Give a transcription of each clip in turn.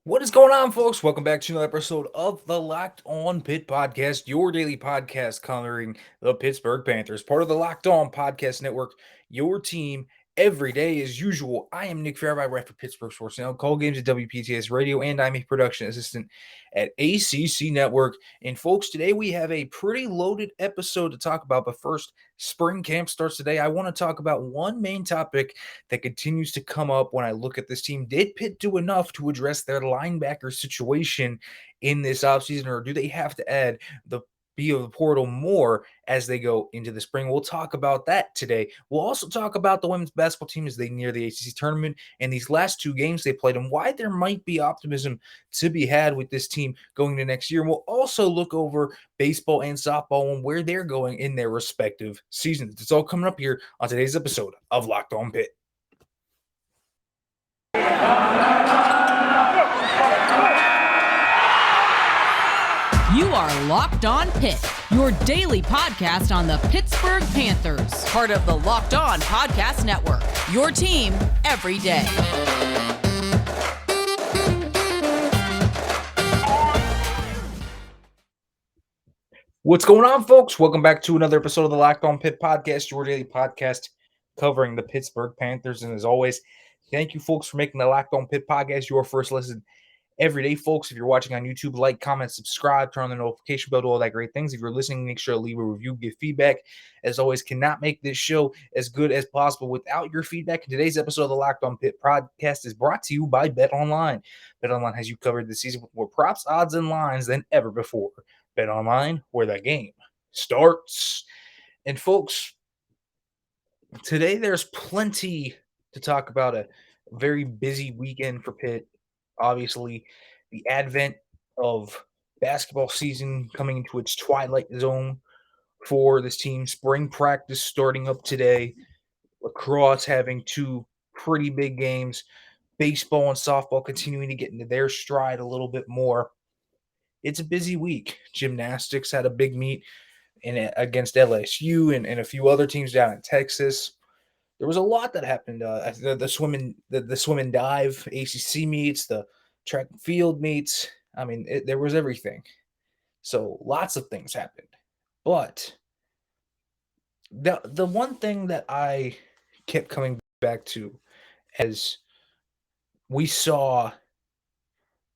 What is going on, folks? Welcome back to another episode of the Locked On Pitt podcast, your daily podcast covering the Pittsburgh Panthers, part of the Locked On Podcast Network, your team every day as usual. I am Nick Farabaugh, right for Pittsburgh Sports Now, call games at WPTS Radio, and I'm a production assistant at ACC Network. And folks, today we have a pretty loaded episode to talk about, but first, spring camp starts today. I want to talk about one main topic that continues to come up when I look at this team. Did Pitt do enough to address their linebacker situation in this offseason, or do they have to add the B of the portal more as they go into the spring? We'll talk about that today. We'll also talk about the women's basketball team as they near the ACC tournament and these last two games they played and why there might be optimism to be had with this team going to next year. And we'll also look over baseball and softball and where they're going in their respective seasons. It's all coming up here on today's episode of Locked On Pitt. You are Locked On Pitt, your daily podcast on the Pittsburgh Panthers, part of the Locked On Podcast Network, your team every day. What's going on, folks? Welcome back to another episode of the Locked On Pitt podcast, your daily podcast covering the Pittsburgh Panthers. And as always, thank you, folks, for making the Locked On Pitt podcast your first listen every day, folks. If you're watching on YouTube, like, comment, subscribe, turn on the notification bell, do all that great things. If you're listening, make sure to leave a review, give feedback. As always, cannot make this show as good as possible without your feedback. And today's episode of the Locked On Pitt podcast is brought to you by BetOnline. BetOnline has you covered this season with more props, odds, and lines than ever before. BetOnline, where that game starts. And folks, today there's plenty to talk about. A very busy weekend for Pitt. Obviously, the advent of basketball season coming into its twilight zone for this team. Spring practice starting up today. Lacrosse having two pretty big games. Baseball and softball continuing to get into their stride a little bit more. It's a busy week. Gymnastics had a big meet against LSU and a few other teams down in Texas. There was a lot that happened. The swim and dive ACC meets, the track and field meets. I mean, there was everything. So lots of things happened. But the one thing that I kept coming back to as we saw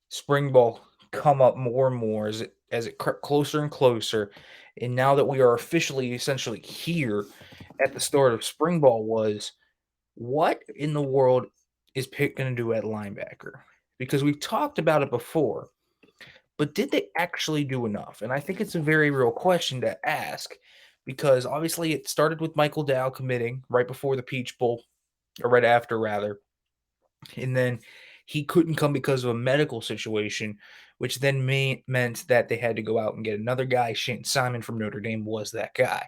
spring ball come up more and more as it crept closer and closer, and now that we are officially essentially here at the start of spring ball, was what in the world is Pitt going to do at linebacker? Because we've talked about it before, but did they actually do enough? And I think it's a very real question to ask, because obviously it started with Michael Dow committing right before the Peach Bowl, or right after rather, and then he couldn't come because of a medical situation, which then meant that they had to go out and get another guy. Shane Simon from Notre Dame was that guy.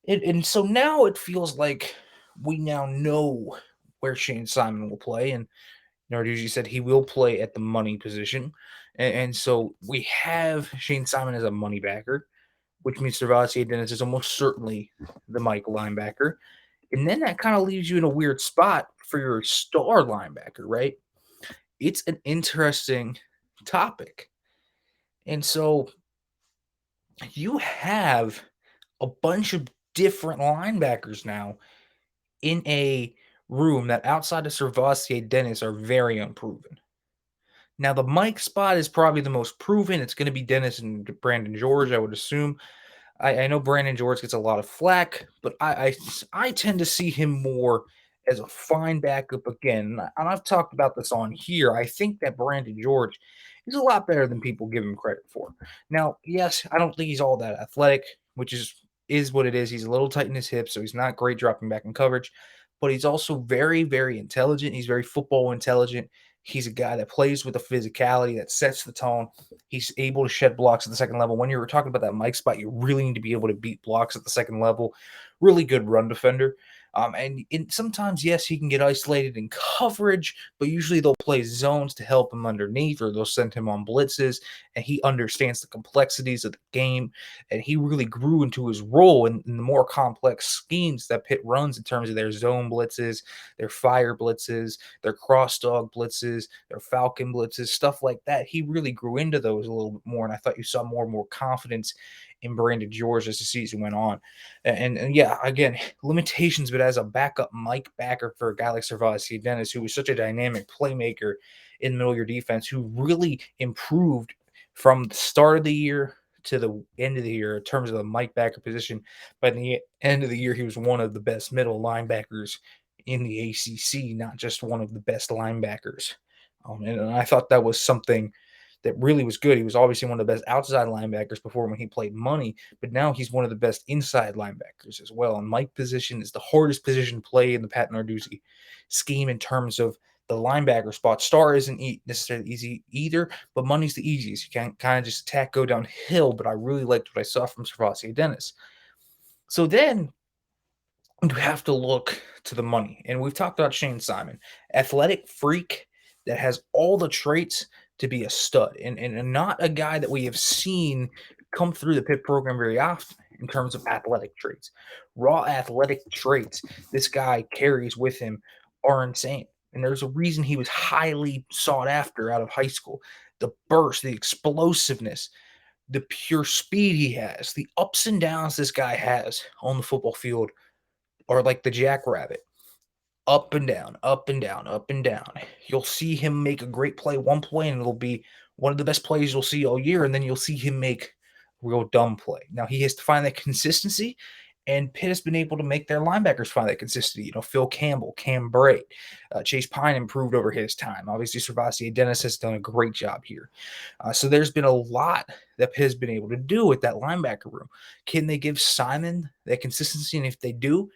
And so now it feels like we now know where Shane Simon will play. And Narduzzi said he will play at the money position. And so we have Shane Simon as a money backer, which means Servassier Dennis is almost certainly the Mike linebacker. And then that kind of leaves you in a weird spot for your star linebacker, right? It's an interesting topic. And so you have a bunch of different linebackers now in a room that outside of Servassier Dennis are very unproven. Now, the Mike spot is probably the most proven. It's going to be Dennis and Brandon George, I would assume. I know Brandon George gets a lot of flack, but I tend to see him more as a fine backup again. And I've talked about this on here. I think that Brandon George is a lot better than people give him credit for. Now, yes, I don't think he's all that athletic, which is what it is. He's a little tight in his hips, so he's not great dropping back in coverage, but he's also very, very intelligent. He's very football intelligent. He's a guy that plays with the physicality, that sets the tone. He's able to shed blocks at the second level. When you were talking about that Mike spot, you really need to be able to beat blocks at the second level. Really good run defender. And sometimes, yes, he can get isolated in coverage, but usually they'll play zones to help him underneath, or they'll send him on blitzes, and he understands the complexities of the game, and he really grew into his role in the more complex schemes that Pitt runs in terms of their zone blitzes, their fire blitzes, their cross dog blitzes, their falcon blitzes, stuff like that. He really grew into those a little bit more, and I thought you saw more and more confidence in Brandon George as the season went on. And yeah, again, limitations, but as a backup Mike backer for a guy like Servasi Dennis, who was such a dynamic playmaker in the middle of your defense, who really improved from the start of the year to the end of the year in terms of the Mike backer position. By the end of the year, he was one of the best middle linebackers in the ACC, not just one of the best linebackers. And I thought that was something that really was good. He was obviously one of the best outside linebackers before when he played money, but now he's one of the best inside linebackers as well. And Mike position is the hardest position to play in the Pat Narduzzi scheme in terms of the linebacker spot. Star isn't necessarily easy either, but money's the easiest. You can kind of just attack, go downhill. But I really liked what I saw from Servasi Dennis. So then you have to look to the money. And we've talked about Shane Simon, athletic freak that has all the traits to be a stud, and not a guy that we have seen come through the Pitt program very often in terms of athletic traits. Raw athletic traits this guy carries with him are insane. And there's a reason he was highly sought after out of high school. The burst, the explosiveness, the pure speed he has, the ups and downs this guy has on the football field are like the jackrabbit, up and down, up and down, up and down. You'll see him make a great play one play, and it'll be one of the best plays you'll see all year, and then you'll see him make a real dumb play. Now he has to find that consistency, and Pitt has been able to make their linebackers find that consistency. Phil Campbell, Cam Bray, Chase Pine improved over his time. Obviously, Servasi Dennis has done a great job here. So there's been a lot that Pitt has been able to do with that linebacker room. Can they give Simon that consistency? And if they do,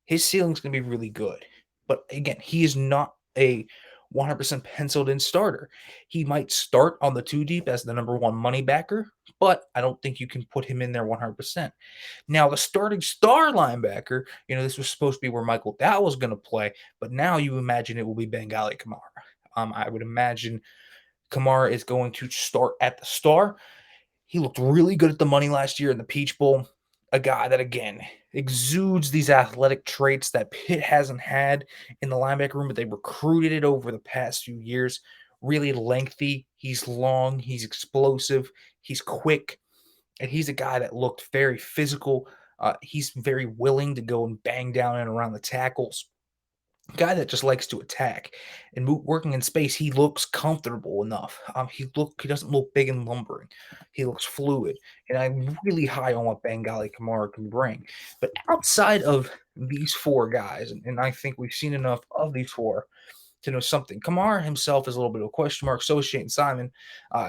his ceiling's going to be really good. But again, he is not a 100% penciled in starter. He might start on the two deep as the number one money backer, but I don't think you can put him in there 100%. Now, the starting star linebacker, this was supposed to be where Michael Dow was going to play, but now you imagine it will be Bengali Kamara. I would imagine Kamara is going to start at the star. He looked really good at the money last year in the Peach Bowl. A guy that, again, exudes these athletic traits that Pitt hasn't had in the linebacker room, but they recruited it over the past few years. Really lengthy. He's long. He's explosive. He's quick. And he's a guy that looked very physical. He's very willing to go and bang down and around the tackles. Guy that just likes to attack and working in space. He looks comfortable enough. He doesn't look big and lumbering. He looks fluid, and I'm really high on what Bengali Kamara can bring. But outside of these four guys, and I think we've seen enough of these four to know something. Kamara himself is a little bit of a question mark. So is Shane Simon.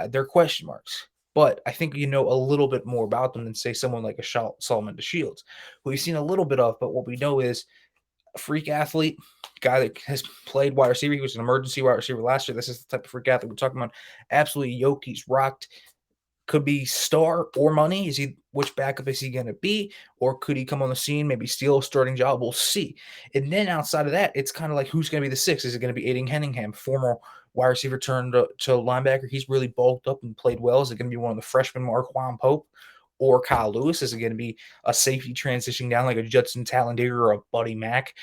They're question marks. But I think you know a little bit more about them than, say, someone like a Solomon DeShields, who we've seen a little bit of. But what we know is a freak athlete, guy that has played wide receiver. He was an emergency wide receiver last year. This is the type of freak athlete we're talking about. Absolutely yoked. He's rocked. Could be star or money. Which backup is he going to be? Or could he come on the scene, maybe steal a starting job? We'll see. And then outside of that, it's kind of like, who's going to be the six? Is it going to be Aiden Henningham, former wide receiver turned to linebacker? He's really bulked up and played well. Is it going to be one of the freshmen, Marquand Pope or Kyle Lewis? Is it going to be a safety transitioning down like a Judson Talladega or a Buddy Mack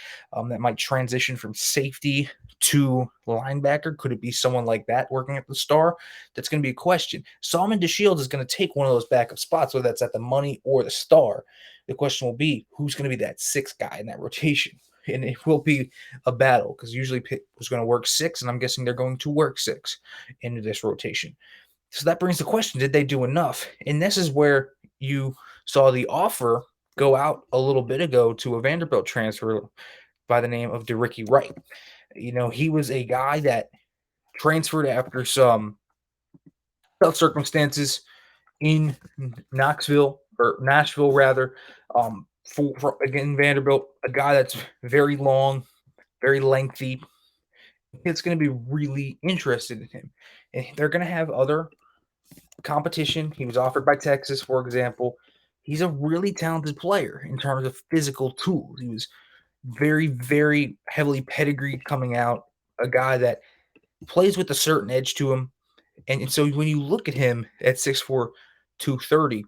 that might transition from safety to linebacker? Could it be someone like that working at the star? That's going to be a question. Solomon DeShields is going to take one of those backup spots, whether that's at the money or the star. The question will be, who's going to be that sixth guy in that rotation? And it will be a battle, because usually Pitt was going to work six, and I'm guessing they're going to work six into this rotation. So that brings the question, did they do enough? And this is where you saw the offer go out a little bit ago to a Vanderbilt transfer by the name of De'Rickey Wright. He was a guy that transferred after some tough circumstances in Nashville, rather, for again, Vanderbilt, a guy that's very long, very lengthy. It's going to be really interested in him. And they're going to have other competition. He was offered by Texas, for example. He's a really talented player in terms of physical tools. He was very, very heavily pedigreed coming out, a guy that plays with a certain edge to him. And so when you look at him at 6'4", 230,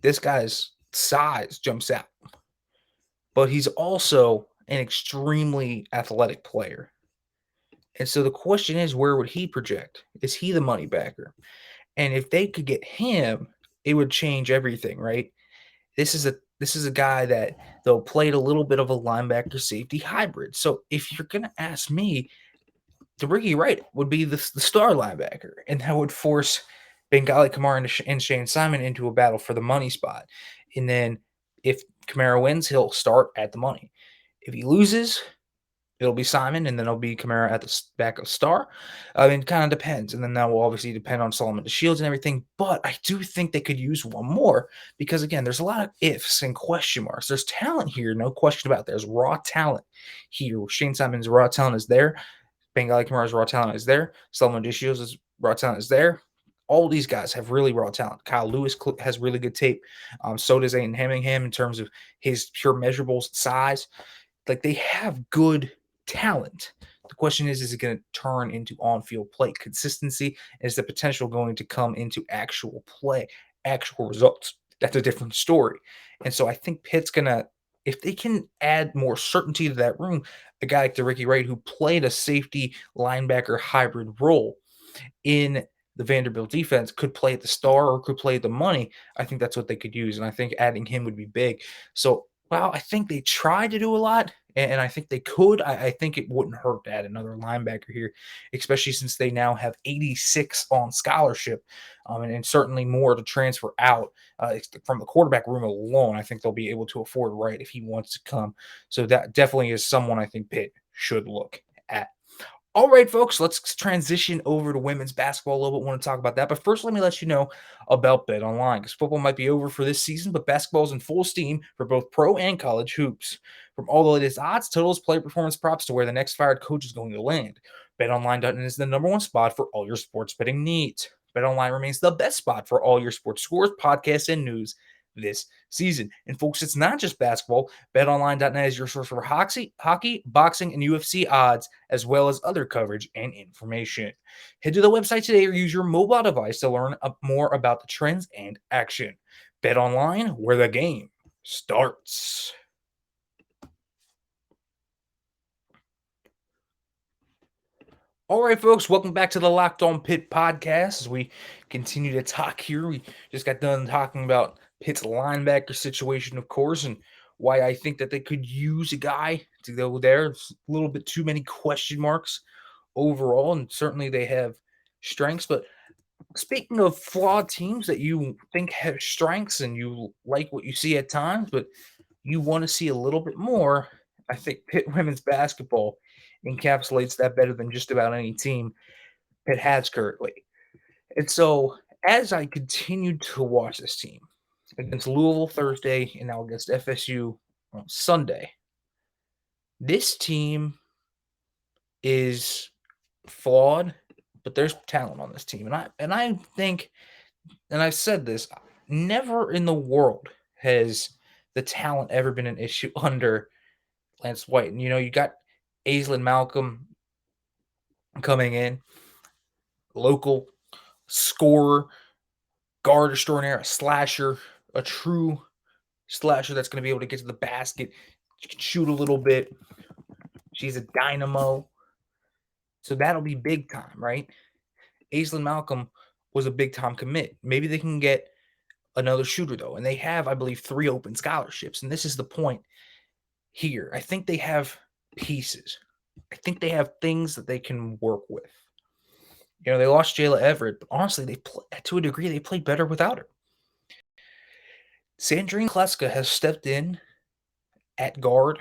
this guy's size jumps out. But he's also an extremely athletic player. And so the question is, where would he project? Is he the money backer? And if they could get him, it would change everything, right? This is a guy that though played a little bit of a linebacker safety hybrid. So if you're gonna ask me, De'Rickey Wright would be the star linebacker, and that would force Bengali Kamara and Shane Simon into a battle for the money spot. And then if Kamara wins, he'll start at the money. If he loses, it'll be Simon, and then it'll be Kamara at the backup star. I mean, it kind of depends, and then that will obviously depend on Solomon DeShields and everything. But I do think they could use one more because again, there's a lot of ifs and question marks. There's talent here, no question about it. There's raw talent here. Shane Simon's raw talent is there. Bengali Kamara's raw talent is there. Solomon DeShields' raw talent is there. All these guys have really raw talent. Kyle Lewis has really good tape. So does Aiden Hemmingham in terms of his pure measurables, size. Like they have good talent. The question is it going to turn into on-field play? Consistency is the potential going to come into actual play, actual results. That's a different story. And so I think Pitt's going to, if they can add more certainty to that room, a guy like De'Rickey Wright who played a safety linebacker hybrid role in the Vanderbilt defense could play at the star or could play at the money. I think that's what they could use. And I think adding him would be big. So, well, I think they tried to do a lot, and I think they could. I think it wouldn't hurt to add another linebacker here, especially since they now have 86 on scholarship, and certainly more to transfer out from the quarterback room alone. I think they'll be able to afford Wright if he wants to come. So that definitely is someone I think Pitt should look at. All right, folks, let's transition over to women's basketball a little bit. I want to talk about that. But first, let me let you know about Bet Online because football might be over for this season, but basketball is in full steam for both pro and college hoops. From all the latest odds, totals, player performance props to where the next fired coach is going to land, BetOnline.net is the number one spot for all your sports betting needs. BetOnline remains the best spot for all your sports scores, podcasts, and news this season. And folks, it's not just basketball. BetOnline.net is your source for hockey, boxing, and UFC odds, as well as other coverage and information. Head to the website today or use your mobile device to learn more about the trends and action. BetOnline, where the game starts. All right, folks, welcome back to the Locked On Pitt podcast. As we continue to talk here, we just got done talking about Pitt's linebacker situation, of course, and why I think that they could use a guy to go there. It's a little bit too many question marks overall, and certainly they have strengths. But speaking of flawed teams that you think have strengths and you like what you see at times, but you want to see a little bit more, I think Pitt women's basketball encapsulates that better than just about any team Pitt has currently. And so as I continued to watch this team against Louisville Thursday and now against FSU on Sunday, this team is flawed, but there's talent on this team. And I think, and I've said this, never in the world has the talent ever been an issue under Lance White. And you got Aislinn Malcolm coming in, local scorer, guard extraordinaire, a slasher, a true slasher that's going to be able to get to the basket. She can shoot a little bit. She's a dynamo. So that'll be big time, right? Aislinn Malcolm was a big time commit. Maybe they can get another shooter, though. And they have, I believe, 3 open scholarships. And this is the point here. I think they have pieces. I think they have things that they can work with. They lost Jayla Everett, but honestly, to a degree, they played better without her. Sandrine Kleska has stepped in at guard,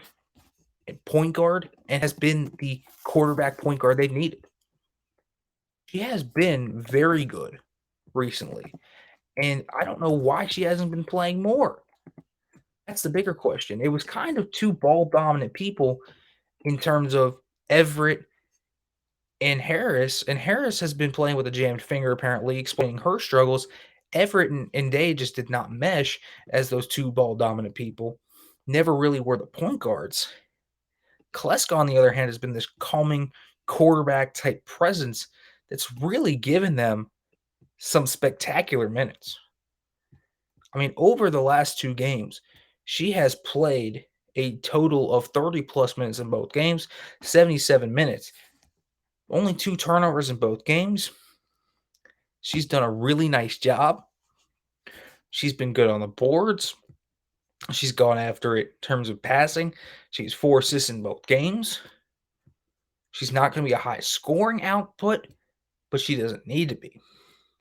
at point guard, and has been the quarterback point guard they've needed. She has been very good recently, and I don't know why she hasn't been playing more. That's the bigger question. It was kind of 2 ball-dominant people in terms of Everett and Harris has been playing with a jammed finger, apparently, explaining her struggles. Everett and Day just did not mesh as those 2 ball-dominant people. Never really were the point guards. Kleska, on the other hand, has been this calming quarterback type presence that's really given them some spectacular minutes. I mean, over the last 2 games, she has played a total of 30 plus minutes in both games, 77 minutes. Only 2 turnovers in both games. She's done a really nice job. She's been good on the boards. She's gone after it in terms of passing. She's 4 assists in both games. She's not going to be a high scoring output, but she doesn't need to be.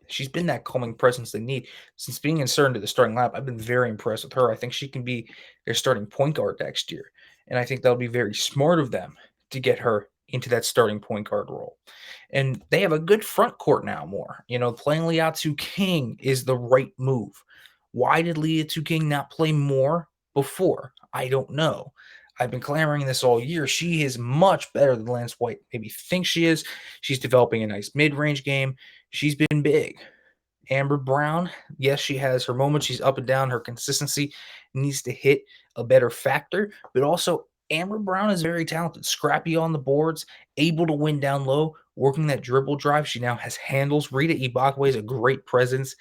She's been that calming presence they need. Since being inserted into the starting lineup, I've been very impressed with her. I think she can be their starting point guard next year. And I think that'll be very smart of them to get her into that starting point guard role. And they have a good front court now more. Playing Liatu King is the right move. Why did Liatu King not play more before? I don't know. I've been clamoring this all year. She is much better than Lance White maybe thinks she is. She's developing a nice mid-range game. She's been big. Amber Brown, yes, she has her moments. She's up and down. Her consistency needs to hit a better factor. But also, Amber Brown is very talented, scrappy on the boards, able to win down low, working that dribble drive. She now has handles. Rita Ibakwe is a great presence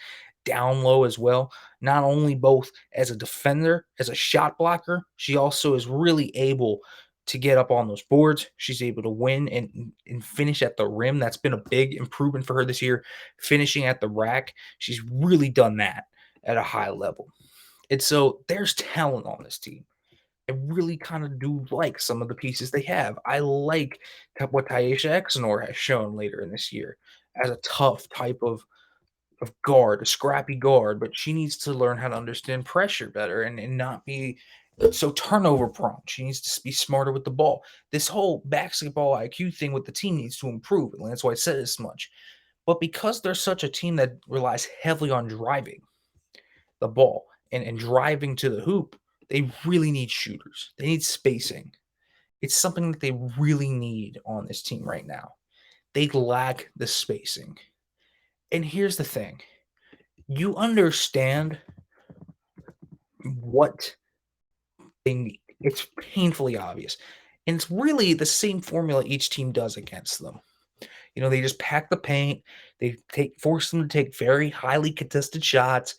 down low as well. Not only both as a defender, as a shot blocker, she also is really able to get up on those boards. She's able to win and finish at the rim. That's been a big improvement for her this year, finishing at the rack. She's really done that at a high level. And so there's talent on this team. I really kind of do like some of the pieces they have. I like what Taisha Exenor has shown later in this year as a tough type of guard, a scrappy guard, but she needs to learn how to understand pressure better and not be so turnover prone. She needs to be smarter with the ball. This whole basketball IQ thing with the team needs to improve, and that's why I said as much. But because they're such a team that relies heavily on driving the ball and driving to the hoop, they really need shooters. They need spacing. It's something that they really need on this team right now. They lack the spacing. And here's the thing. You understand what they need. It's painfully obvious. And it's really the same formula each team does against them. They just pack the paint. They force them to take very highly contested shots,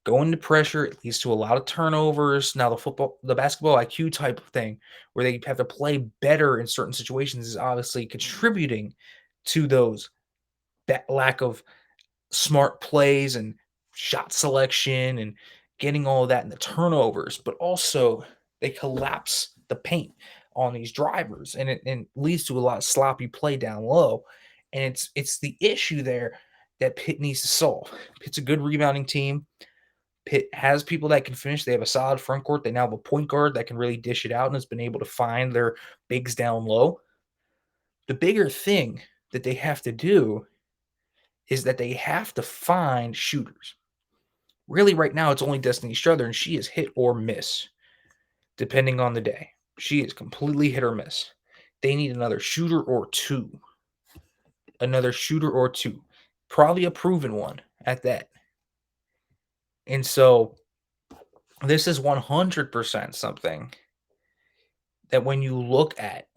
go into pressure. It leads to a lot of turnovers. Now the basketball IQ type of thing, where they have to play better in certain situations, is obviously contributing to that lack of smart plays and shot selection and getting all of that in the turnovers, but also they collapse the paint on these drivers, and it leads to a lot of sloppy play down low. And it's the issue there that Pitt needs to solve. Pitt's a good rebounding team. Pitt has people that can finish. They have a solid front court. They now have a point guard that can really dish it out and has been able to find their bigs down low. The bigger thing that they have to do is that they have to find shooters. Really, right now, it's only Destiny Strother, and she is hit or miss, depending on the day. She is completely hit or miss. They need another shooter or two. Another shooter or two. Probably a proven one at that. And so, this is 100% something that when you look at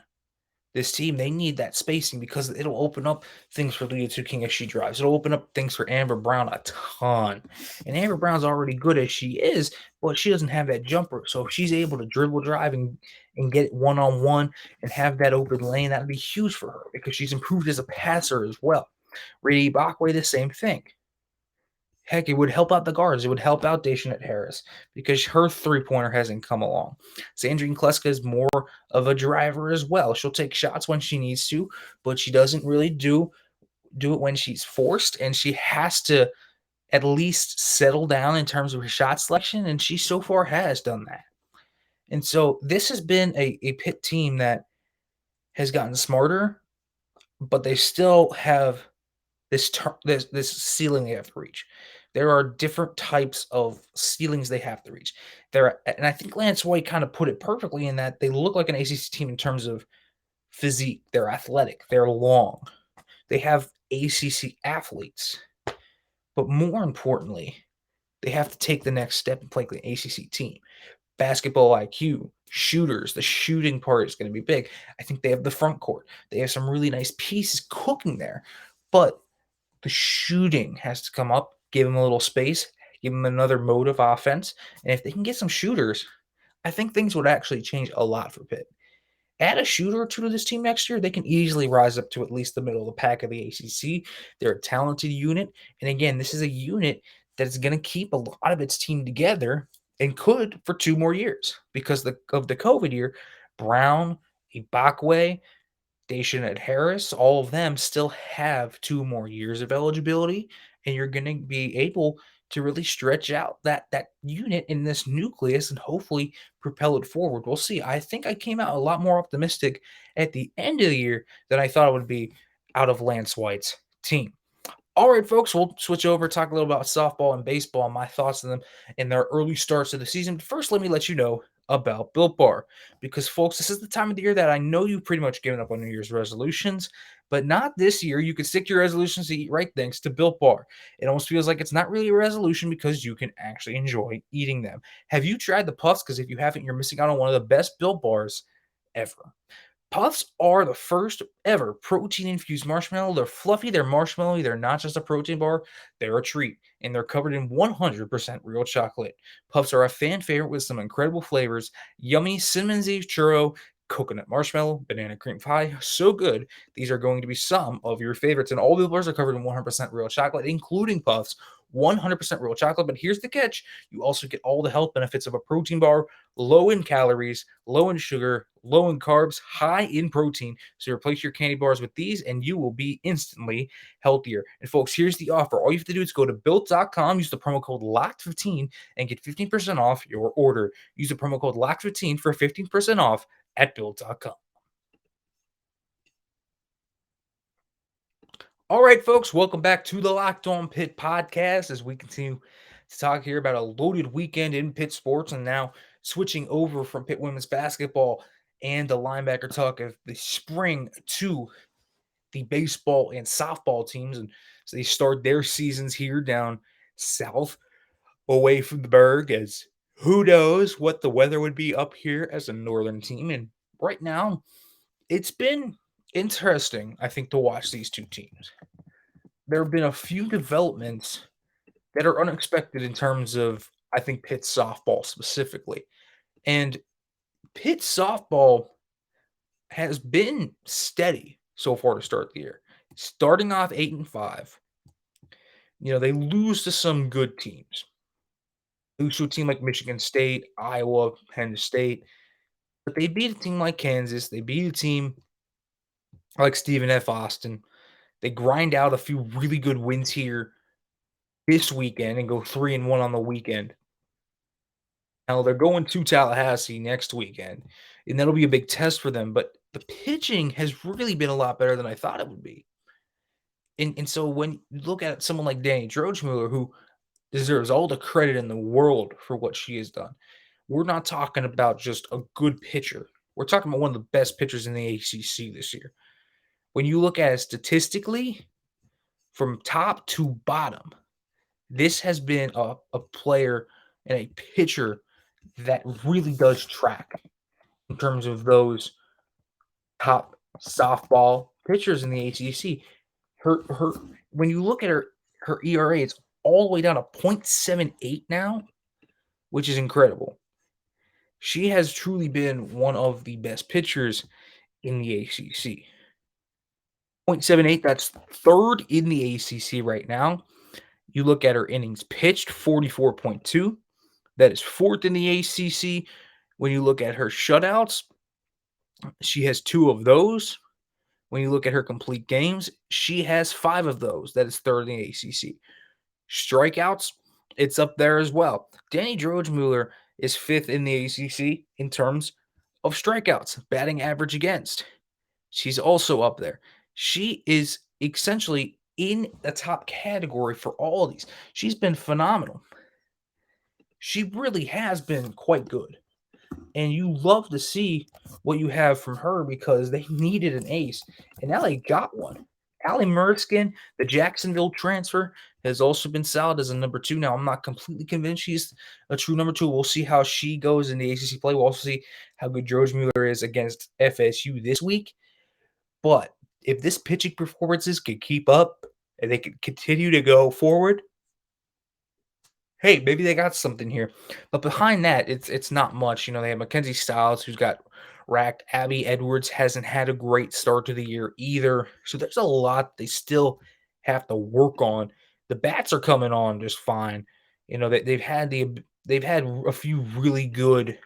this team, they need that spacing because it'll open up things for Liatu King as she drives. It'll open up things for Amber Brown a ton. And Amber Brown's already good as she is, but she doesn't have that jumper. So if she's able to dribble drive and get it one-on-one and have that open lane, that would be huge for her because she's improved as a passer as well. Rita Ibakwe, the same thing. Heck, it would help out the guards. It would help out Daishanette Harris because her three-pointer hasn't come along. Sandrine Kleska is more of a driver as well. She'll take shots when she needs to, but she doesn't really do it when she's forced, and she has to at least settle down in terms of her shot selection, and she so far has done that. And so this has been a Pitt team that has gotten smarter, but they still have this ceiling they have to reach. There are different types of ceilings they have to reach. And I think Lance White kind of put it perfectly in that they look like an ACC team in terms of physique. They're athletic. They're long. They have ACC athletes. But more importantly, they have to take the next step and play like an ACC team. basketball IQ, shooters. The shooting part is going to be big. I think they have the front court. They have some really nice pieces cooking there. But the shooting has to come up, give them a little space, give them another mode of offense. And if they can get some shooters, I think things would actually change a lot for Pitt. Add a shooter or two to this team next year, they can easily rise up to at least the middle of the pack of the ACC. They're a talented unit. And again, this is a unit that is going to keep a lot of its team together and could for 2 more years because of the COVID year. Brown, Ibakwe, Dacian Harris, all of them still have 2 more years of eligibility, and you're going to be able to really stretch out that unit in this nucleus and hopefully propel it forward. We'll see. I think I came out a lot more optimistic at the end of the year than I thought it would be out of Lance White's team. All right, folks, we'll switch over, talk a little about softball and baseball and my thoughts on them in their early starts of the season. But first, let me let you know about Built Bar. Because, folks, this is the time of the year that I know you've pretty much given up on New Year's resolutions, but not this year. You can stick to your resolutions to eat right thanks to Built Bar. It almost feels like it's not really a resolution because you can actually enjoy eating them. Have you tried the Puffs? Because if you haven't, you're missing out on one of the best Built Bars ever. Puffs are the first ever protein-infused marshmallow. They're fluffy, they're marshmallowy, they're not just a protein bar, they're a treat, and they're covered in 100% real chocolate. Puffs are a fan favorite with some incredible flavors: yummy cinnamon ziv churro, coconut marshmallow, banana cream pie. So good. These are going to be some of your favorites, and all the bars are covered in 100% real chocolate, including Puffs. 100% real chocolate, but here's the catch. You also get all the health benefits of a protein bar, low in calories, low in sugar, low in carbs, high in protein. So replace your candy bars with these and you will be instantly healthier. And folks, here's the offer. All you have to do is go to built.com, use the promo code LOCKED15 and get 15% off your order. Use the promo code LOCKED15 for 15% off at built.com. All right, folks, welcome back to the Locked On Pitt podcast as we continue to talk here about a loaded weekend in Pitt sports and now switching over from Pitt women's basketball and the linebacker talk of the spring to the baseball and softball teams. And so they start their seasons here down south away from the Berg, as who knows what the weather would be up here as a northern team. And right now, it's been interesting, I think, to watch these two teams. There have been a few developments that are unexpected in terms of, I think, Pitt softball specifically. And Pitt softball has been steady so far to start the year. Starting off 8-5, they lose to some good teams. Lose to a team like Michigan State, Iowa, Penn State, but they beat a team like Kansas. They beat a team like Stephen F. Austin. They grind out a few really good wins here this weekend and go 3-1 on the weekend. Now they're going to Tallahassee next weekend, and that'll be a big test for them. But the pitching has really been a lot better than I thought it would be. And so when you look at someone like Danny Drogemuller, who deserves all the credit in the world for what she has done, we're not talking about just a good pitcher. We're talking about one of the best pitchers in the ACC this year. When you look at it statistically, from top to bottom, this has been a player and a pitcher that really does track in terms of those top softball pitchers in the ACC. Her when you look at her ERA, it's all the way down to 0.78 now, which is incredible. She has truly been one of the best pitchers in the ACC. 0.78, that's third in the ACC right now. You look at her innings pitched, 44.2. That is fourth in the ACC. When you look at her shutouts, she has 2 of those. When you look at her complete games, she has 5 of those. That is third in the ACC. Strikeouts, it's up there as well. Danny Drogemuller is 5th in the ACC in terms of strikeouts, batting average against. She's also up there. She is essentially in the top category for all of these. She's been phenomenal. She really has been quite good. And you love to see what you have from her because they needed an ace. And now they got one. Ali Murskin, the Jacksonville transfer, has also been solid as a number 2. Now, I'm not completely convinced she's a true number 2. We'll see how she goes in the ACC play. We'll also see how good George Mueller is against FSU this week. But if this pitching performances can keep up and they can continue to go forward, hey, maybe they got something here. But behind that, it's not much. They have Mackenzie Styles, who's got racked. Abby Edwards hasn't had a great start to the year either. So there's a lot they still have to work on. The bats are coming on just fine. They've had a few really good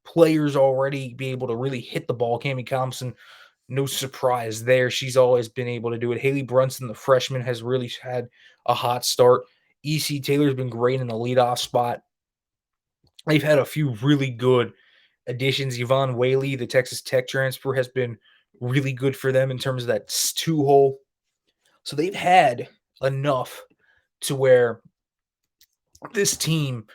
players already be able to really hit the ball. Cami Thompson, no surprise there. She's always been able to do it. Haley Brunson, the freshman, has really had a hot start. E.C. Taylor's been great in the leadoff spot. They've had a few really good additions. Yvonne Whaley, the Texas Tech transfer, has been really good for them in terms of that 2-hole. So they've had enough to where this team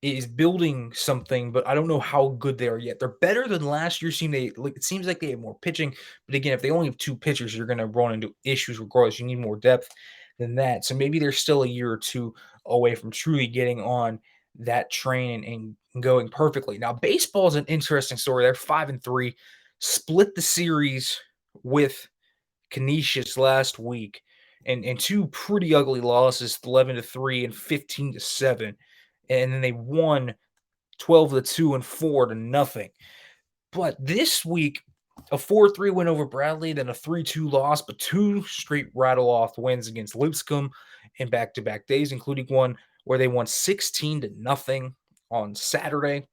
is building something, but I don't know how good they are yet. They're better than last year's team. It seems like they have more pitching, but again, if they only have 2 pitchers, you're going to run into issues regardless. You need more depth than that. So maybe they're still a year or 2 away from truly getting on that train and going perfectly. Now, baseball is an interesting story. They're 5-3, split the series with Canisius last week, and 2 pretty ugly losses, 11-3 and 15-7. And then they won 12-2 and 4-0. But this week, a 4-3 win over Bradley, then a 3-2 loss, but 2 straight rattle-off wins against Lipscomb in back-to-back days, including one where they won 16-0 on Saturday.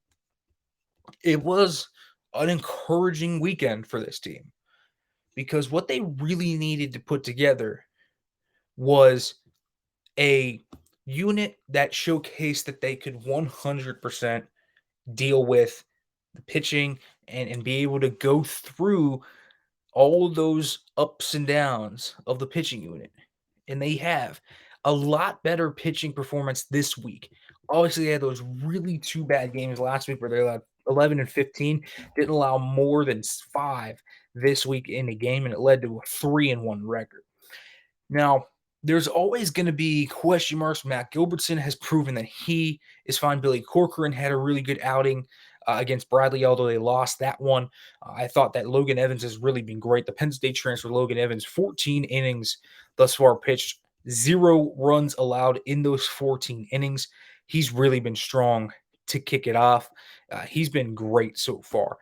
It was an encouraging weekend for this team because what they really needed to put together was a unit that showcased that they could 100% deal with the pitching and be able to go through all of those ups and downs of the pitching unit. And they have a lot better pitching performance this week. Obviously, they had those really 2 bad games last week where they allowed 11 and 15, didn't allow more than 5 this week in the game, and it led to a 3-1 record. Now, there's always going to be question marks. Matt Gilbertson has proven that he is fine. Billy Corcoran had a really good outing against Bradley, although they lost that one. I thought that Logan Evans has really been great. The Penn State transfer, Logan Evans, 14 innings thus far pitched, 0 runs allowed in those 14 innings. He's really been strong to kick it off. He's been great so far.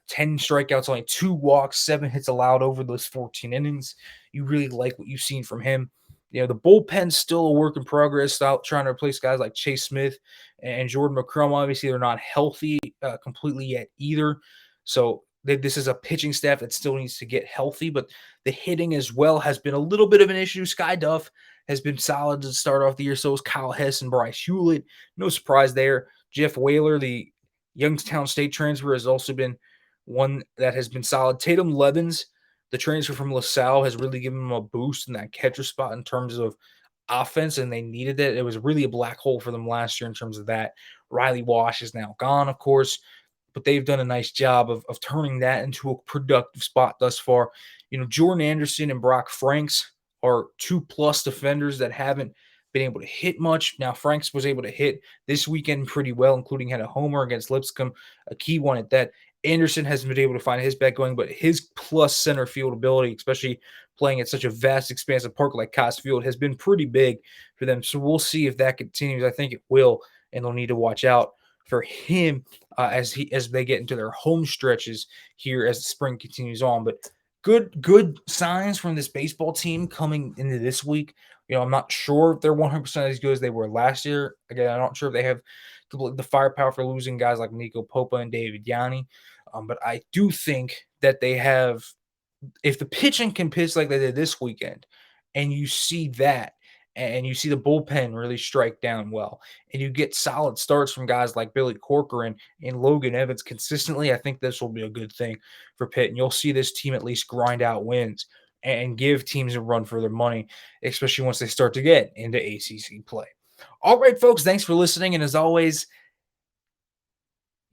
10 strikeouts, only 2 walks, 7 hits allowed over those 14 innings. You really like what you've seen from him. The bullpen's still a work in progress, out trying to replace guys like Chase Smith and Jordan McCrum. Obviously, they're not healthy completely yet either. So this is a pitching staff that still needs to get healthy, but the hitting as well has been a little bit of an issue. Sky Duff has been solid to start off the year. So is Kyle Hess and Bryce Hewlett. No surprise there. Jeff Whaler, the Youngstown State transfer, has also been one that has been solid. Tatum Levens, the transfer from LaSalle, has really given them a boost in that catcher spot in terms of offense, and they needed it. It was really a black hole for them last year in terms of that. Riley Wash is now gone, of course, but they've done a nice job of turning that into a productive spot thus far. Jordan Anderson and Brock Franks are 2+ defenders that haven't been able to hit much. Now, Franks was able to hit this weekend pretty well, including had a homer against Lipscomb, a key one at that. Anderson hasn't been able to find his bat going, but his plus center field ability, especially playing at such a vast, expansive park like Cox Field, has been pretty big for them. So we'll see if that continues. I think it will, and they'll need to watch out for him as they get into their home stretches here as the spring continues on. But good signs from this baseball team coming into this week. I'm not sure if they're 100% as good as they were last year. Again, I'm not sure if they have the firepower for losing guys like Nico Popa and David Yanni. But I do think that they have, if the pitching can pitch like they did this weekend, and you see that, and you see the bullpen really strike down well, and you get solid starts from guys like Billy Corcoran and Logan Evans consistently, I think this will be a good thing for Pitt. And you'll see this team at least grind out wins and give teams a run for their money, especially once they start to get into ACC play. All right, folks, thanks for listening. And as always,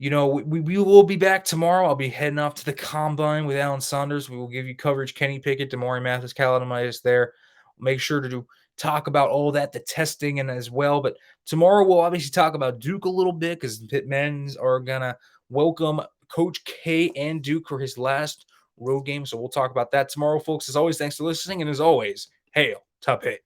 We will be back tomorrow. I'll be heading off to the combine with Alan Saunders. We will give you coverage. Kenny Pickett, Damari Mathis, Calamitis there. Make sure to talk about all that, the testing and as well. But tomorrow we'll obviously talk about Duke a little bit because the Pitt men's are going to welcome Coach K and Duke for his last road game. So we'll talk about that tomorrow, folks. As always, thanks for listening. And as always, hail to Pitt.